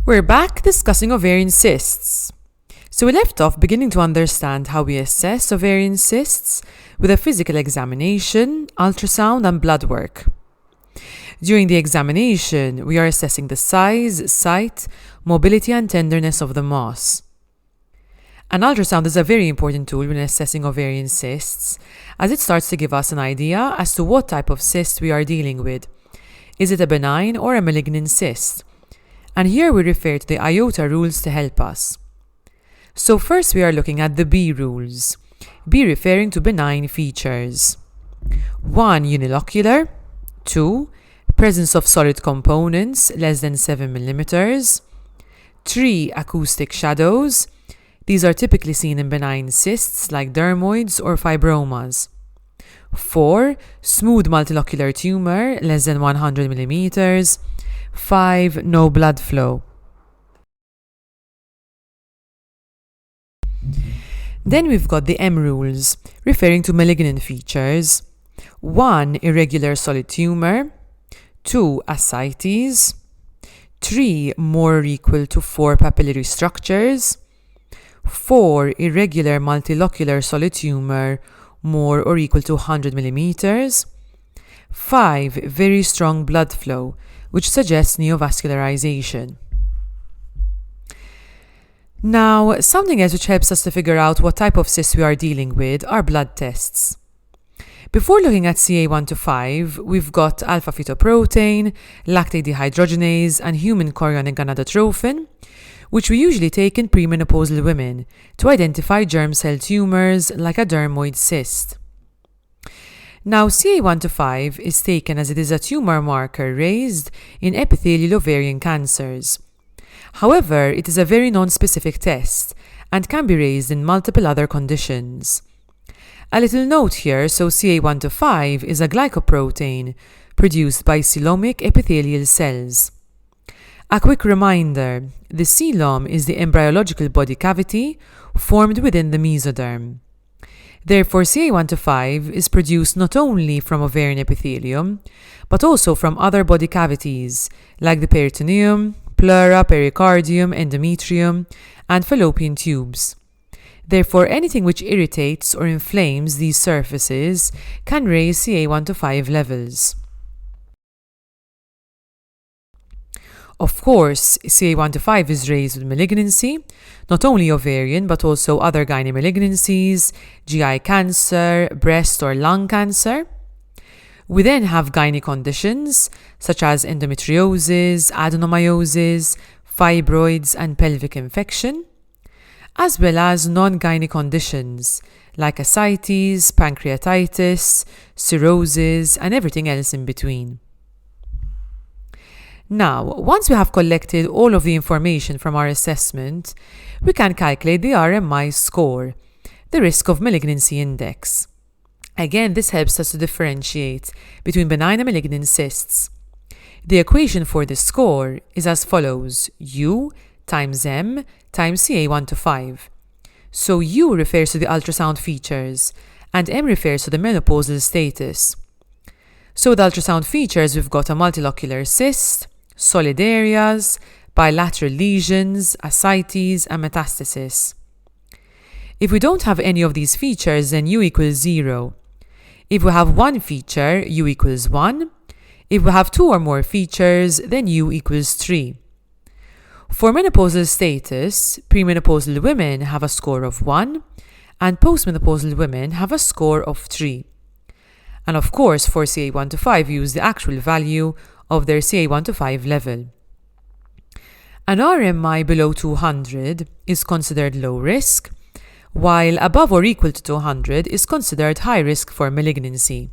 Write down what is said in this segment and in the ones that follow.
We're back discussing ovarian cysts. So we left off beginning to understand how we assess ovarian cysts with a physical examination, ultrasound and blood work. During the examination, we are assessing the size, site, mobility and tenderness of the mass. An ultrasound is a very important tool when assessing ovarian cysts, as it starts to give us an idea as to what type of cyst we are dealing with. Is it a benign or a malignant cyst? And here we refer to the IOTA rules to help us. So first we are looking at the B rules. B referring to benign features. 1. Unilocular. 2. Presence of solid components less than 7 mm. 3. Acoustic shadows. These are typically seen in benign cysts like dermoids or fibromas. 4. Smooth multilocular tumor less than 100 mm. 5. No blood flow. Then we've got the M rules, referring to malignant features. 1. Irregular solid tumor. 2. Ascites. 3. More or equal to 4 papillary structures. 4. Irregular multilocular solid tumor, more or equal to 100 mm. 5. Very strong blood flow, which suggests neovascularization. Now, something else which helps us to figure out what type of cyst we are dealing with are blood tests. Before looking at CA1 to 5, we've got alpha-fetoprotein, lactate dehydrogenase, and human chorionic gonadotrophin, which we usually take in premenopausal women to identify germ cell tumors like a dermoid cyst. Now, CA1 to 5 is taken as it is a tumor marker raised in epithelial ovarian cancers. However, it is a very non-specific test and can be raised in multiple other conditions. A little note here, so CA1 to 5 is a glycoprotein produced by coelomic epithelial cells. A quick reminder, the coelom is the embryological body cavity formed within the mesoderm. Therefore, CA1 to 5 is produced not only from ovarian epithelium, but also from other body cavities like the peritoneum, pleura, pericardium, endometrium, and fallopian tubes. Therefore, anything which irritates or inflames these surfaces can raise CA1 to 5 levels. Of course, CA1 to 5 is raised with malignancy, not only ovarian but also other gynae malignancies, GI cancer, breast or lung cancer. We then have gynae conditions such as endometriosis, adenomyosis, fibroids and pelvic infection, as well as non-gynae conditions like ascites, pancreatitis, cirrhosis and everything else in between. Now, once we have collected all of the information from our assessment, we can calculate the RMI score, the risk of malignancy index. Again, this helps us to differentiate between benign and malignant cysts. The equation for this score is as follows: U times M times CA1 to 5. So U refers to the ultrasound features and M refers to the menopausal status. So with ultrasound features, we've got a multilocular cyst, solid areas, bilateral lesions, ascites, and metastasis. If we don't have any of these features, then U equals 0. If we have one feature, U equals 1. If we have 2 or more features, then U equals 3. For menopausal status, premenopausal women have a score of 1, and postmenopausal women have a score of 3. And of course, for CA1 to 5, use the actual value of their CA1 to 5 level. An RMI below 200 is considered low risk, while above or equal to 200 is considered high risk for malignancy.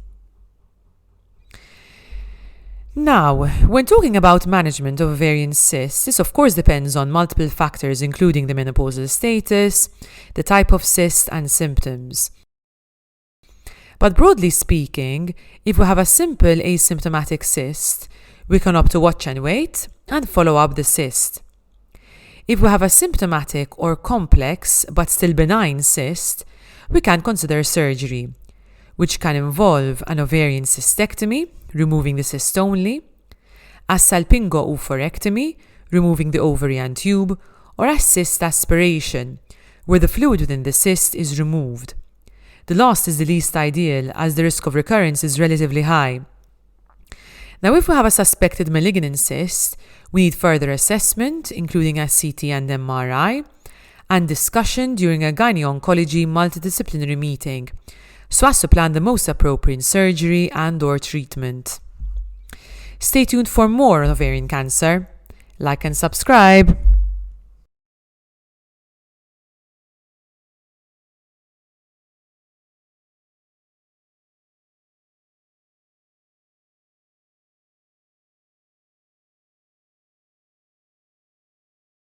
Now, when talking about management of ovarian cysts, this of course depends on multiple factors including the menopausal status, the type of cyst and symptoms. But broadly speaking, if we have a simple asymptomatic cyst, we can opt to watch and wait and follow up the cyst. If we have a symptomatic or complex but still benign cyst, we can consider surgery, which can involve an ovarian cystectomy, removing the cyst only, a salpingo-oophorectomy, removing the ovarian tube, or a cyst aspiration, where the fluid within the cyst is removed. The last is the least ideal, as the risk of recurrence is relatively high. Now, if we have a suspected malignant cyst, we need further assessment, including a CT and MRI, and discussion during a gynae-oncology multidisciplinary meeting, so as to plan the most appropriate surgery and/or treatment. Stay tuned for more on ovarian cancer. Like and subscribe.